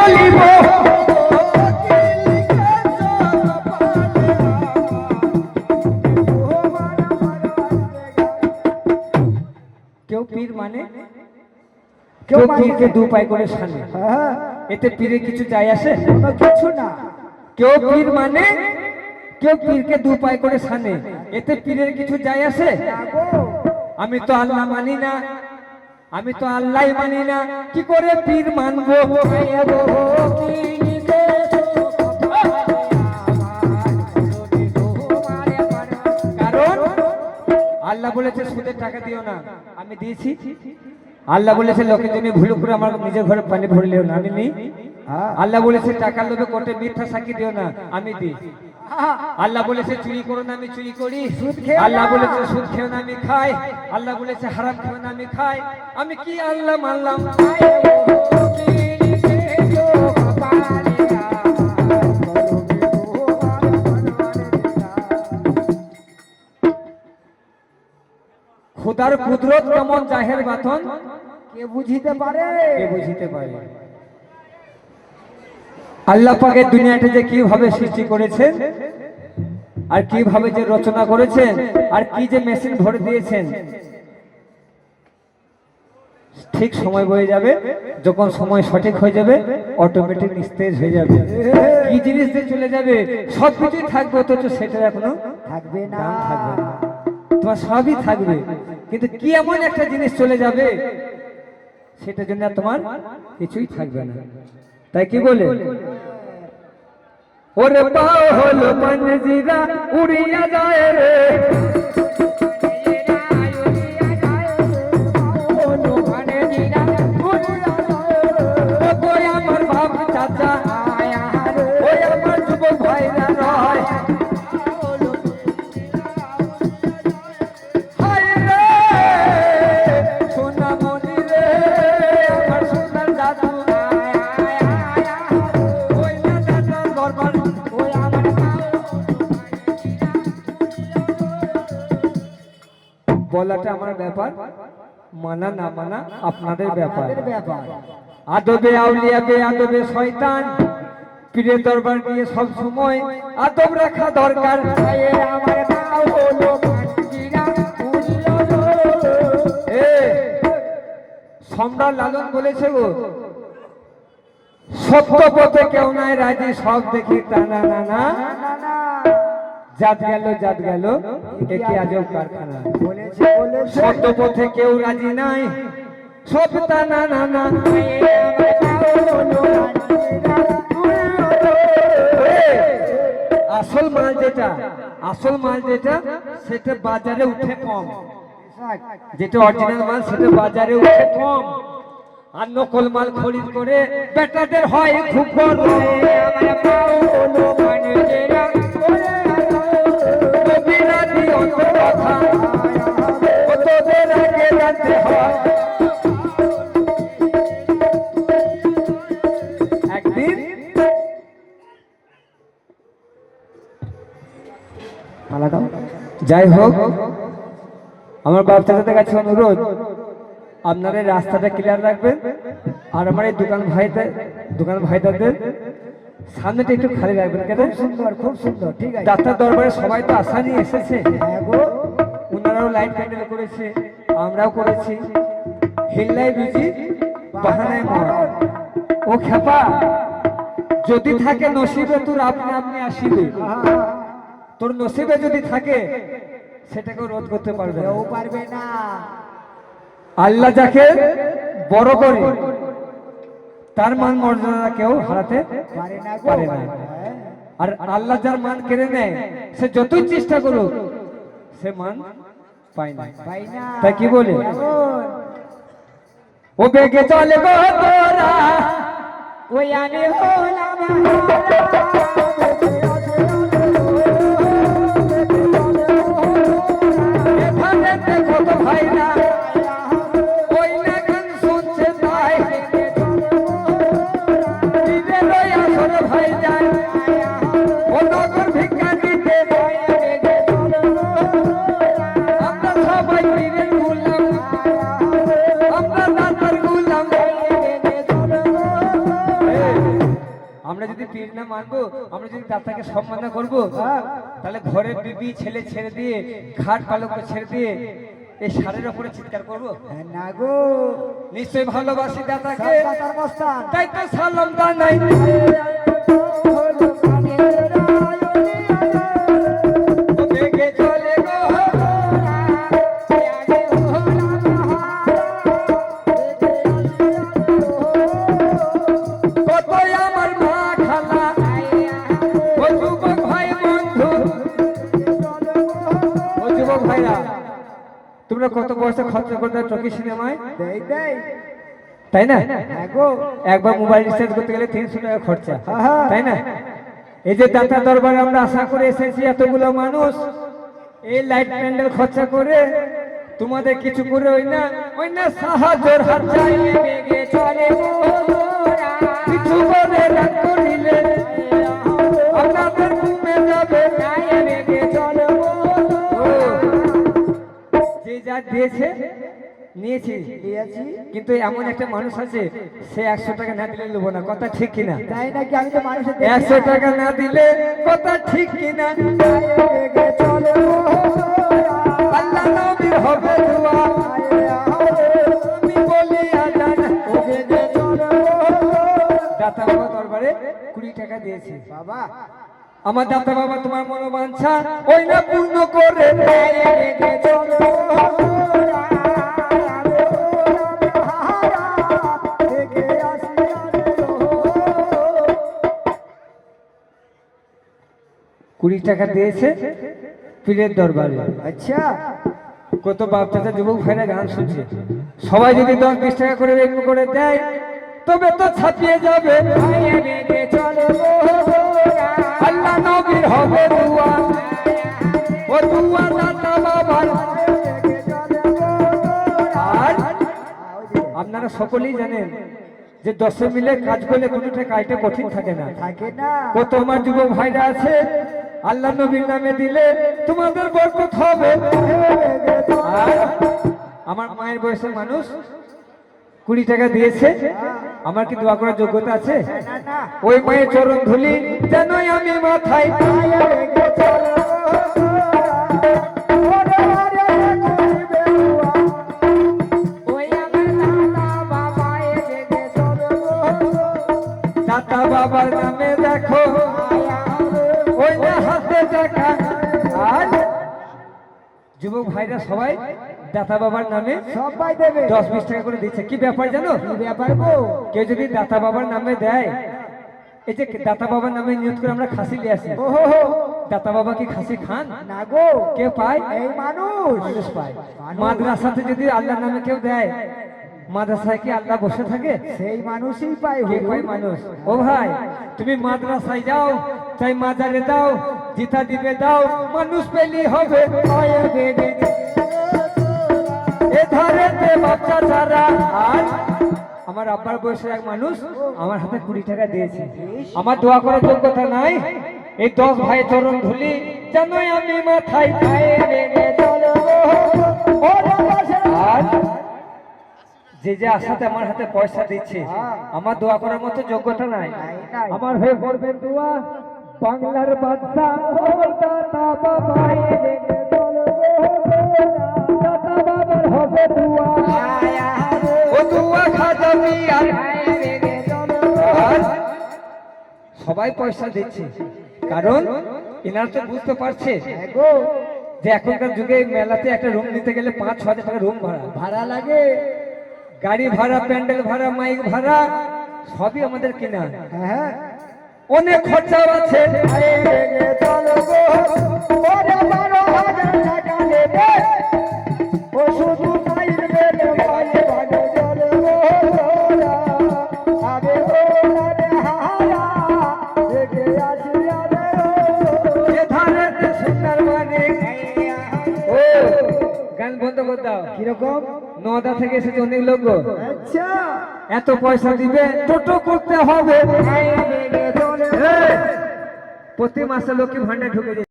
বলিব কেউ পীর মানে কেউ পীরকে দু পায়ে করে সানে, এতে পীরে কিছু যায় আসে? কিছু না। কেউ পীর মানে কেউ পীরকে দু পায়ে করে সানে, এতে পীরের কিছু যায় আসে? আমি তো আল্লাহ মানি না, আমি তো আল্লাহ মানি না, কি করে পীর মানবো? কারণ আল্লাহ বলেছে সুদের টাকা দিও না, আমি দিয়েছি। আল্লাহ বলেছে লোকের জন্য ভুল করে আমার নিজের ঘরে পানি ভরলেও না, আমি নিই। আল্লাহ বলেছে টাকার লোভে কোর্টে মিথ্যা সাক্ষী দিও না, আমি দিই। আল্লাহ বলেছে চুরি করো না, আমি চুরি করি। আল্লাহ বলেছে সুদ খেও না, আমি খাই। আল্লাহ বলেছে হারাম খেও না, আমি খাই। আমি কি আল্লাহ মানলাম? খোদার কুদরত কেমন জাহের বাতন কে বুঝিতে পারে? কে বুঝিতে পারে? আল্লাহ পাকের দুনিয়াটা যে কিভাবে সৃষ্টি করেছেন, আর কিভাবে যে রচনা করেছেন, আর কি যে মেশিন ভরে দিয়েছেন, ঠিক সময় বয়ে যাবে, যখন সময় সঠিক হয়ে যাবে অটোমেটিক নিস্তেজ হয়ে যাবে। কি জিনিস দিয়ে চলে যাবে, সবকিছুই থাকবে, অথচ সেটা এখনো থাকবে না, থাকবে না। তোমার সবই থাকবে, কিন্তু কি এমন একটা জিনিস চলে যাবে সেটার জন্য তোমার কিছুই থাকবে না। তাই কি বলে, ওরে পাও হলো মনজিরা উড়িয়া যায় রে, আমার বাপ চাচা ওই আমার যুবক ভাইরা নয়, বলাটা আমার ব্যাপার, মানা না মানা আপনাদের ব্যাপার। আদবে আউলিয়া বে আদবে শয়তান, পীরের দরবার গিয়ে সব সময় আদব রাখা দরকার। সম্রাট লালন বলেছে গো, সত্য পথে কেউ নাই রাজি, সব দেখি টানা নানা, জাত গেল জাত গেল একে আজব কারখানা। সত্য পথে কেউ রাজি নাই, সব টানা নানা। আসল মাল যেটা, আসল মাল যেটা সেটা বাজারে উঠে কম, যেটা অরিজিনাল মাল সেটা বাজারে উঠে কম, আর নকল মাল খরিদ করে বেটাদের হয় খুব বড়। একদিন যাই হোক, আমার বাচ্চাদের কাছে অনুরোধ, আপনারা রাস্তাটা ক্লিয়ার রাখবেন, আর আমার এই দোকান ভাইদের সামনেটা একটু খালি রাখবেন। কেন? সুন্দর, খুব সুন্দর, ঠিক আছে। ডাক্তার দরবারে সবাই তো আশা নিয়ে এসেছে, ওনারাও লাইট প্যান্ডেল করেছে, আমরাও করেছি। হিল্লাই বিজি বাহানায় মর, ও খেপা যদি থাকে নসিবে তোর আপনি আপনি আসিবে, তোর নসিবে যদি থাকে সেটাকে রোধ করতে পারবে না। আল্লাহ যাকে বড় করে তার মান মর্যাদা কেউ হারাতে পারে না, আর আল্লাহ যার মান কেড়ে নেয় সে যতই চেষ্টা করুক সে মান পায় না। তাই কি বলে, ও বেগে চলে গো তোরা, ওই আমি হলাম কত ভাইরা ওই না গান শুনছে তাই, আসর ভাই যায় ও নগর ভিক্ষা দিতে, আমরা সবাই পীরের গুলাম, আমরা দাতার গুলাম। আমরা যদি পীর না মানবো, আমরা যদি দাতাকে সম্মান না করবো, তাহলে ঘরের বিবি ছেলে ছেড়ে দিয়ে, খাট পালক ছেড়ে দিয়ে এই সারের ওপরে চিৎকার করবো না গো, নিশ্চয়ই ভালোবাসি দাতাকে, দাতার মস্তান। তাই তো সালাম জানাই। বেগে চলে গো কতই আমার মা খালা, ও যুবক ভাই বন্ধু, ও যুবক ভাইরা, তোমরা কত পয়সা খরচা করতে টকি সিনেমায়, দেই দেই, তাই না? হ্যাঁ গো, একবার মোবাইল রিচার্জ করতে গেলে 300 টাকা খরচা, হ্যাঁ। তাই না? এই যে দাতা দরবারে আমরা আশা করে এসেছি, এতগুলো মানুষ এই লাইট প্যান্ডেল খরচা করে তোমাদের কিছু করে ওই না সাহায্যের হাত চাইলে বেগে চলে কিছু করে রাগ করিলে আপনাদের ঘুমে যাবে বেগে চলে। যে যা দিয়েছে নিয়েছি, দিয়েছি, কিন্তু এমন একটা মানুষ আছে সে 100 টাকা না দিলে নেবো না, কথা ঠিক কিনা? তাই নাকি? আমি তো মানুষের 100 টাকা না দিলে কথা ঠিক কিনা? আল্লাহ নবীর হবে দোয়া, আমি বলি আজান। দাতা বাবা দরবারে 20 টাকা দিয়েছি। বাবা, আমার দাতা বাবা তোমার মনোবাঞ্ছা ওই না পূর্ণ করে, কুড়ি টাকা দিয়েছে পীরের দরবারে। আচ্ছা, কত বাপ চাচা যুবক ভাইরা গান শুনছে, সবাই যদি 10-20 টাকা করে এমনি করে দেয় তবে তো ছাপিয়ে যাবে। আল্লাহ নবীর হবে দোয়া, ও দোয়া দাতা বাবার। আর আপনারা সকলেই জানেন যে 10 মিলে কাজ করলে কোনোটা কাজটা কঠিন থাকে না, থাকে না। কত আমার যুবক ভাইরা আছে আল্লাহ নবীর নামে দিলে তোমাদের বরকত হবে। আর আমার মায়ের বয়সের মানুষ 20 টাকা দিয়েছে, আমার কি দোয়া করার যোগ্যতা আছে? না না, ওই মায়ের চরণ ধুলি যেনই আমি মাথায়, দাতা বাবার নামে দেখো ওই না হাতে টাকা। আর যুবক ভাইরা সবাই দাতা বাবার নামে সবাই দেবে 10-20 টাকা করে দিচ্ছে। কি ব্যাপার জানো? কি ব্যাপার গো? কেউ যদি দাতা বাবার নামে দেয়, এই যে দাতা বাবার নামে নিয়ত করে আমরা খাসি নিয়ে আসি, ওহো, দাতা বাবা কি খাসি খান? না গো, কে পায়? এই মানুষ। মানুষ পায়। মাদ্রাসাতে যদি আল্লাহর নামে কেউ দেয়, মাদ্রাসায় কি আল্লাহ বসে থাকে? সেই মানুষই পায়। কে পায়? মানুষ। ও ভাই, তুমি মাদ্রাসায় যাও চাই মাজারে দাও, জিতা দিবে দাও, মানুষ পেলি হবে। এ ধারে বাচ্চা ছাড়া। আর আমার আব্বার বয়সের এক মানুষ আমার হাতে 20 টাকা দিয়েছে, আমার দোয়া করার যোগ্যতা নাই। এই 10 ভাই চরণ ধুলি জানোই আমি মাথায়। আর যে যে আশাতে আমার হাতে পয়সা দিচ্ছে, আমার দোয়া করার মতো যোগ্যতা নাই। আমার হয়ে করবেন দোয়া বাংলার বাদশা দাতা বাবা, দাতা বাবার হবে দোয়া, ও দোয়া খাজা মিয়া। আর সবাই পয়সা দিচ্ছে, কারণ এনারা তো বুঝতে পারছে যে এখনকার যুগে মেলাতে একটা রুম নিতে গেলে 5-6 হাজার টাকা রুম ভাড়া লাগে। গাড়ি ভাড়া, প্যান্ডেল ভাড়া, মাইক ভাড়া সবই আমাদের কিনা, অনেক খরচা আছে। গান বন্ধ করে দাও। কিরকম? নদা থেকে এসেছে অনেক লোক। আচ্ছা, এত পয়সা দিবে, টোটো করতে হবে, প্রতি মাসে লক্ষ্মী ভান্ডার ঢুকে